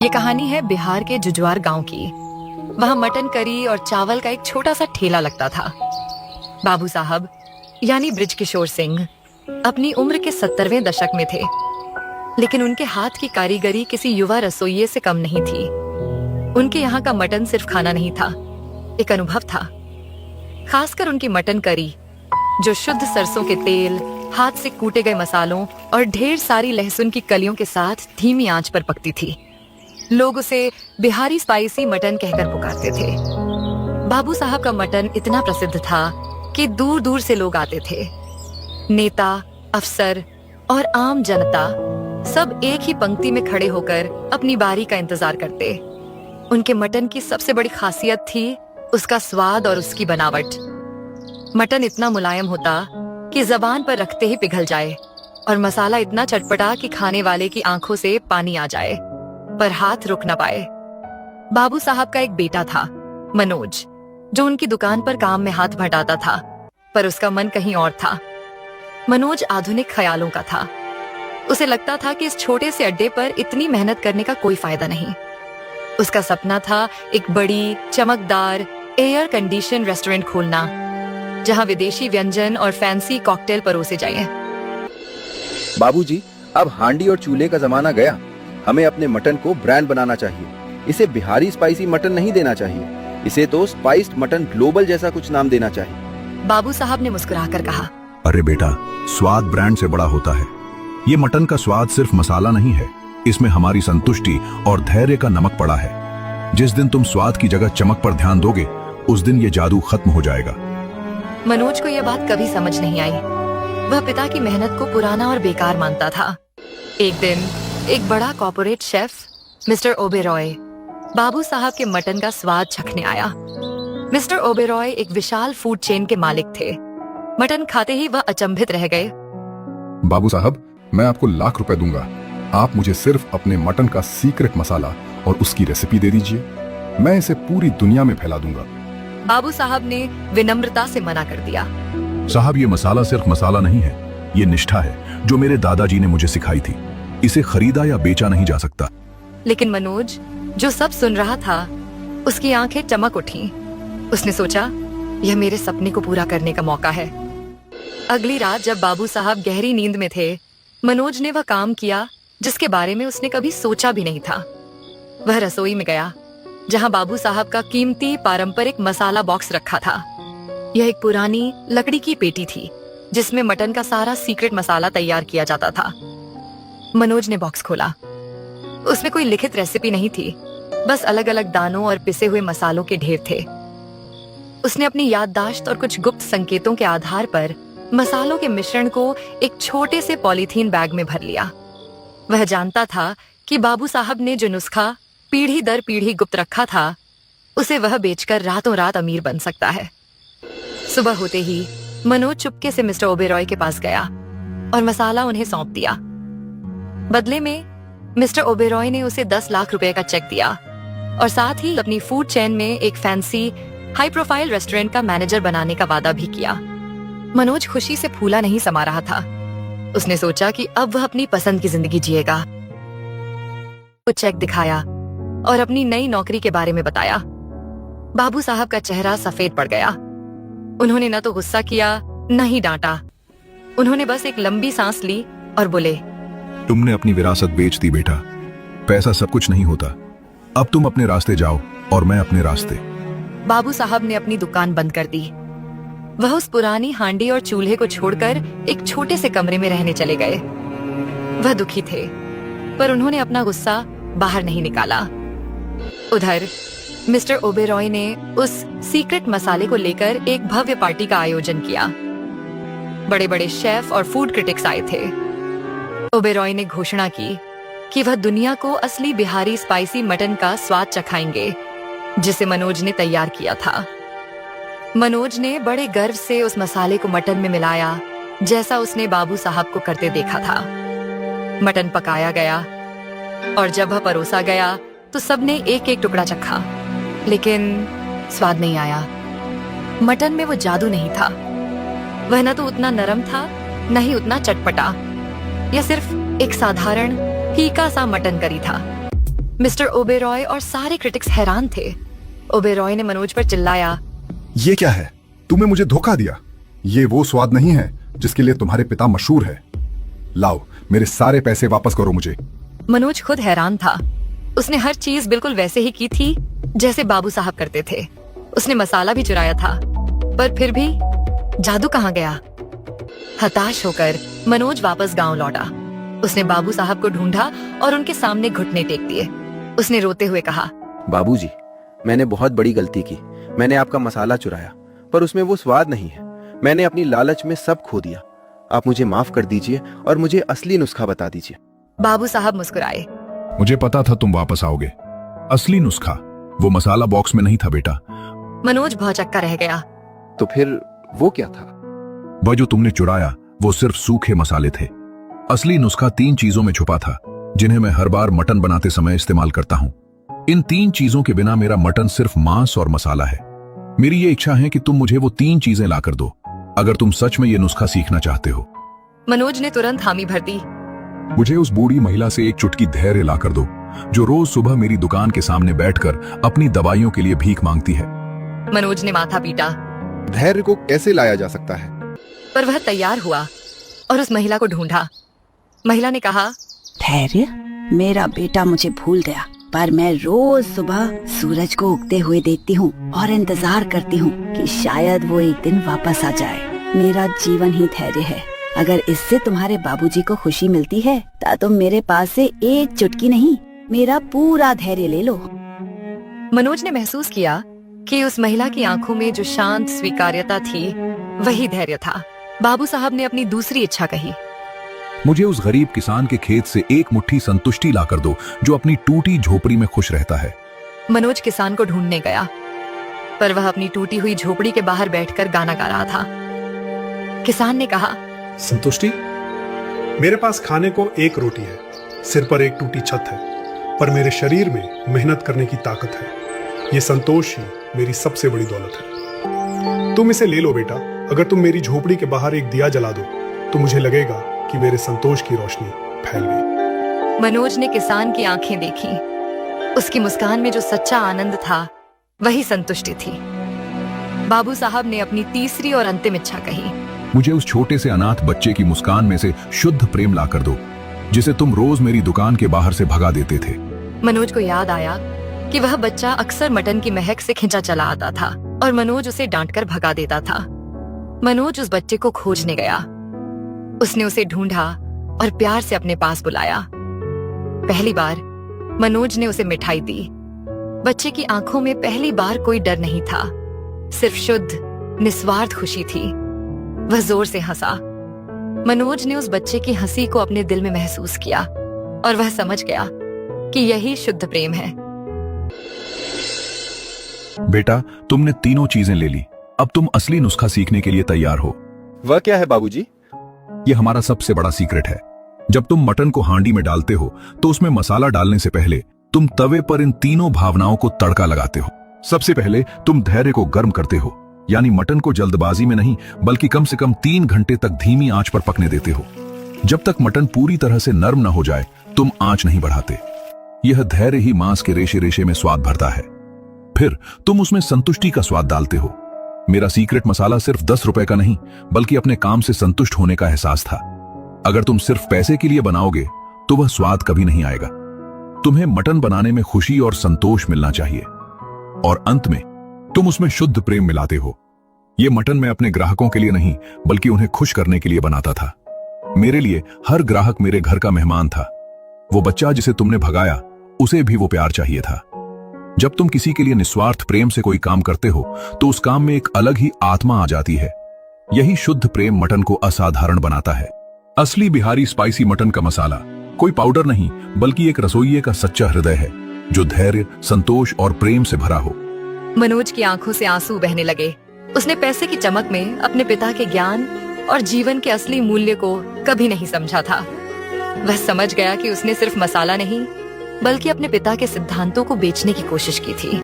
ये कहानी है बिहार के जुजवार गांव की। वहां मटन करी और चावल का एक छोटा सा ठेला लगता था। बाबू साहब यानी बृज किशोर सिंह अपनी उम्र के 70वें दशक में थे, लेकिन उनके हाथ की कारीगरी किसी युवा रसोइये से कम नहीं थी। उनके यहाँ का मटन सिर्फ खाना नहीं था, एक अनुभव था। खासकर उनकी मटन करी, जो शुद्ध सरसों के तेल, हाथ से कूटे गए मसालों और ढेर सारी लहसुन की कलियों के साथ धीमी आंच पर पकती थी। लोग उसे बिहारी स्पाइसी मटन कहकर पुकारते थे। बाबू साहब का मटन इतना प्रसिद्ध था कि दूर दूर से लोग आते थे। नेता, अफसर और आम जनता सब एक ही पंक्ति में खड़े होकर अपनी बारी का इंतजार करते। उनके मटन की सबसे बड़ी खासियत थी उसका स्वाद और उसकी बनावट। मटन इतना मुलायम होता कि जबान पर रखते ही पिघल जाए, और मसाला इतना चटपटा कि खाने वाले की आंखों से पानी आ जाए पर हाथ रुक न पाए। बाबू साहब का एक बेटा था, मनोज, जो उनकी दुकान पर काम में हाथ बटाता था, पर उसका मन कहीं और था। मनोज आधुनिक ख्यालों का था। उसे लगता था कि इस छोटे से अड्डे पर इतनी मेहनत करने का कोई फायदा नहीं। उसका सपना था एक बड़ी, चमकदार, एयर कंडीशन रेस्टोरेंट खोलना, जहां विदेशी व्यंजन और फैंसी कॉकटेल परोसे जाएं। बाबूजी, अब हांडी और चूल्हे का जमाना गया। हमें अपने मटन को ब्रांड बनाना चाहिए। इसे बिहारी स्पाइसी मटन नहीं देना चाहिए, इसे तो स्पाइस्ड मटन ग्लोबल जैसा कुछ नाम देना चाहिए। बाबू साहब ने मुस्कुराकर कहा, अरे बेटा, स्वाद ब्रांड से बड़ा होता है। ये मटन का स्वाद सिर्फ मसाला नहीं है, इसमें हमारी संतुष्टि और धैर्य का नमक पड़ा है। जिस दिन तुम स्वाद की जगह चमक पर ध्यान दोगे, उस दिन ये जादू खत्म हो जाएगा। मनोज को यह बात कभी समझ नहीं आई। वह पिता की मेहनत को पुराना और बेकार मानता था। एक दिन एक बड़ा कॉर्पोरेट शेफ मिस्टर ओबेरॉय बाबू साहब के मटन का स्वाद चखने आया। मिस्टर ओबेरॉय एक विशाल फूड चेन के मालिक थे। मटन खाते ही वह अचंभित रह गए। बाबू साहब, मैं आपको लाख रुपए दूंगा। आप मुझे सिर्फ अपने मटन का सीक्रेट मसाला और उसकी रेसिपी दे दीजिए। मैं इसे पूरी दुनिया में फैला दूंगा। बाबू साहब ने विनम्रता से मना कर दिया। साहब, ये मसाला सिर्फ मसाला नहीं है, ये निष्ठा है जो मेरे दादाजी ने मुझे सिखाई थी। इसे खरीदा या बेचा नहीं जा सकता। लेकिन मनोज, जो सब सुन रहा था, उसकी आंखें चमक उठी। उसने सोचा, यह मेरे सपने को पूरा करने का मौका है। अगली रात जब बाबू साहब गहरी नींद में थे, मनोज ने वह काम किया जिसके बारे में उसने कभी सोचा भी नहीं था। वह रसोई में गया जहां बाबू साहब का कीमती पारंपरिक मसाला बॉक्स रखा था। यह एक पुरानी लकड़ी की पेटी थी जिसमें मटन का सारा सीक्रेट मसाला तैयार किया जाता था। मनोज ने बॉक्स खोला। उसमें कोई लिखित रेसिपी नहीं थी, बस अलग अलग दानों और पिसे हुए मसालों के ढेर थे। उसने अपनी याददाश्त और कुछ गुप्त संकेतों के आधार पर मसालों के मिश्रण को एक छोटे से पॉलीथीन बैग में भर लिया। वह जानता था कि बाबू साहब ने जो नुस्खा पीढ़ी दर पीढ़ी गुप्त रखा था, उसे वह बेचकर रातों रात अमीर बन सकता है। सुबह होते ही मनोज चुपके से मिस्टर ओबेरॉय के पास गया और मसाला उन्हें सौंप दिया। बदले में मिस्टर ओबेरॉय ने उसे 10 लाख रुपए का चेक दिया और साथ ही अपनी फूड चेन में एक फैंसी, हाई प्रोफाइल रेस्टोरेंट का मैनेजर बनाने का वादा भी किया। मनोज खुशी से फूला नहीं समा रहा था। उसने सोचा कि अब वह अपनी पसंद की जिंदगी जिएगा। वो चेक दिखाया और अपनी नई नौकरी के बारे में बताया। बाबू साहब का चेहरा सफेद पड़ गया। उन्होंने न तो गुस्सा किया, न ही डांटा। उन्होंने बस एक लंबी सांस ली और बोले, तुमने अपनी विरासत बेच दी बेटा। पैसा सब कुछ नहीं होता। अब तुम अपने रास्ते जाओ और मैं अपने रास्ते। बाबू साहब ने अपनी दुकान बंद कर दी। वह उस पुरानी हांडी और चूल्हे को छोड़कर एक छोटे से कमरे में रहने चले गए। वह दुखी थे, पर उन्होंने अपना गुस्सा बाहर नहीं निकाला। उधर मिस्टर ओबेरॉय ने उस सीक्रेट मसाले को लेकर एक भव्य पार्टी का आयोजन किया। बड़े बड़े शेफ और फूड क्रिटिक्स आए थे। ओबेरॉय ने घोषणा की कि वह दुनिया को असली बिहारी स्पाइसी मटन का स्वाद चखाएंगे, जिसे मनोज ने तैयार किया था। मनोज ने बड़े गर्व से उस मसाले को मटन में मिलाया, जैसा उसने बाबू साहब को करते देखा था। मटन पकाया गया और जब वह परोसा गया तो सबने एक एक टुकड़ा चखा, लेकिन स्वाद नहीं आया। मटन में वो जादू नहीं था। वह न तो उतना नरम था, न ही उतना चटपटा। यह सिर्फ एक साधारण फीका सा मटन करी था। मिस्टर ओबेरॉय और सारे क्रिटिक्स हैरान थे। ओबेरॉय ने मनोज पर चिल्लाया, ये क्या है? तुमने मुझे धोखा दिया। ये वो स्वाद नहीं है जिसके लिए तुम्हारे पिता मशहूर है। लाओ, मेरे सारे पैसे वापस करो मुझे। मनोज खुद हैरान था। उसने हर चीज बिल्कुल वैसे ही की थी जैसे बाबू साहब करते थे। उसने मसाला भी चुराया था, पर फिर भी जादू कहाँ गया? हताश होकर मनोज वापस गांव लौटा। उसने बाबू साहब को ढूंढा और उनके सामने घुटने टेक दिए। उसने रोते हुए कहा, बाबूजी, मैंने बहुत बड़ी गलती की। मैंने आपका मसाला चुराया, पर उसमें वो स्वाद नहीं है। मैंने अपनी लालच में सब खो दिया। आप मुझे माफ कर दीजिए और मुझे असली नुस्खा बता दीजिए। बाबू साहब मुस्कुराए। मुझे पता था तुम वापस आओगे। असली नुस्खा वो मसाला बॉक्स में नहीं था बेटा। मनोज भौचक्का रह गया। तो फिर वो क्या था? वह जो तुमने चुराया वो सिर्फ सूखे मसाले थे। असली नुस्खा 3 चीजों में छुपा था, जिन्हें मैं हर बार मटन बनाते समय इस्तेमाल करता हूँ। इन 3 चीजों के बिना मेरा मटन सिर्फ मांस और मसाला है। मेरी ये इच्छा है कि तुम मुझे वो 3 चीजें लाकर दो, अगर तुम सच में ये नुस्खा सीखना चाहते हो। मनोज ने तुरंत हामी भर दी। मुझे उस बूढ़ी महिला से एक चुटकी धैर्य लाकर दो, जो रोज सुबह मेरी दुकान के सामने बैठकर अपनी दवाइयों के लिए भीख मांगती है। मनोज ने माथा पीटा, धैर्य को कैसे लाया जा सकता है? पर वह तैयार हुआ और उस महिला को ढूंढा। महिला ने कहा, धैर्य, मेरा बेटा मुझे भूल गया, पर मैं रोज सुबह सूरज को उगते हुए देखती हूँ और इंतजार करती हूँ कि शायद वो एक दिन वापस आ जाए। मेरा जीवन ही धैर्य है। अगर इससे तुम्हारे बाबूजी को खुशी मिलती है तो तुम मेरे पास से एक चुटकी नहीं, मेरा पूरा धैर्य ले लो। मनोज ने महसूस किया कि उस महिला की आंखों में जो शांत स्वीकार्यता थी वही धैर्य था। बाबू साहब ने अपनी दूसरी इच्छा कही, मुझे उस गरीब किसान के खेत से एक मुट्ठी संतुष्टि लाकर दो, जो अपनी टूटी झोपड़ी में खुश रहता है। मनोज किसान को ढूंढने गया, पर वह अपनी टूटी हुई झोपड़ी के बाहर बैठकर गाना गा रहा था। किसान ने कहा, संतुष्टि, मेरे पास खाने को एक रोटी है, सिर पर एक टूटी छत है, पर मेरे शरीर में मेहनत करने की ताकत है। ये संतोष ही मेरी सबसे बड़ी दौलत है। तुम इसे ले लो बेटा। अगर तुम मेरी झोपड़ी के बाहर एक दिया जला दो तो मुझे लगेगा कि मेरे संतोष की रोशनी फैल गई। मनोज ने किसान की आंखें देखी। उसकी मुस्कान में जो सच्चा आनंद था वही संतुष्टि थी। बाबू साहब ने अपनी तीसरी और अंतिम इच्छा कही, मुझे उस छोटे से अनाथ बच्चे की मुस्कान में से शुद्ध प्रेम लाकर दो, जिसे तुम रोज मेरी दुकान के बाहर से भगा देते थे। मनोज को याद आया कि वह बच्चा अक्सर मटन की महक से खिंचा चला आता था और मनोज उसे डांटकर भगा देता था। मनोज उस बच्चे को खोजने गया। उसने उसे ढूंढा और प्यार से अपने पास बुलाया। पहली बार मनोज ने उसे मिठाई दी। बच्चे की आंखों में पहली बार कोई डर नहीं था, सिर्फ शुद्ध निस्वार्थ खुशी थी। वह जोर से हंसा। मनोज ने उस बच्चे की हंसी को अपने दिल में महसूस किया और वह समझ गया कि यही शुद्ध प्रेम है। बेटा, तुमने तीनों चीजें ले ली। अब तुम असली नुस्खा सीखने के लिए तैयार हो। वह क्या है बाबूजी? ये हमारा सबसे बड़ा सीक्रेट है। जब तुम मटन को हांडी में डालते हो तो उसमें मसाला डालने से पहले तुम तवे पर इन तीनों भावनाओं को तड़का लगाते हो। सबसे पहले तुम धैर्य को गर्म करते हो, यानी मटन को जल्दबाजी में नहीं बल्कि कम से कम 3 घंटे तक धीमी आंच पर पकने देते हो। जब तक मटन पूरी तरह से नरम न हो जाए तुम आंच नहीं बढ़ाते। यह धैर्य ही मांस के रेशे रेशे में स्वाद भरता है। फिर तुम उसमें संतुष्टि का स्वाद डालते हो। मेरा सीक्रेट मसाला सिर्फ 10 रुपए का नहीं बल्कि अपने काम से संतुष्ट होने का एहसास था। अगर तुम सिर्फ पैसे के लिए बनाओगे तो वह स्वाद कभी नहीं आएगा। तुम्हें मटन बनाने में खुशी और संतोष मिलना चाहिए और अंत में तुम उसमें शुद्ध प्रेम मिलाते हो। यह मटन मैं अपने ग्राहकों के लिए नहीं बल्कि उन्हें खुश करने के लिए बनाता था। मेरे लिए हर ग्राहक मेरे घर का मेहमान था। वो बच्चा जिसे तुमने भगाया उसे भी वो प्यार चाहिए था। जब तुम किसी के लिए निस्वार्थ प्रेम से कोई काम करते हो तो उस काम में एक अलग ही आत्मा आ जाती है। यही शुद्ध प्रेम मटन को असाधारण बनाता है। असली बिहारी स्पाइसी मटन का मसाला कोई पाउडर नहीं बल्कि एक रसोइये का सच्चा हृदय है, जो धैर्य, संतोष और प्रेम से भरा हो। मनोज की आंखों से आंसू बहने लगे। उसने पैसे की चमक में अपने पिता के ज्ञान और जीवन के असली मूल्य को कभी नहीं समझा था। वह समझ गया कि उसने सिर्फ मसाला नहीं बल्कि अपने पिता के सिद्धांतों को बेचने की कोशिश की थी।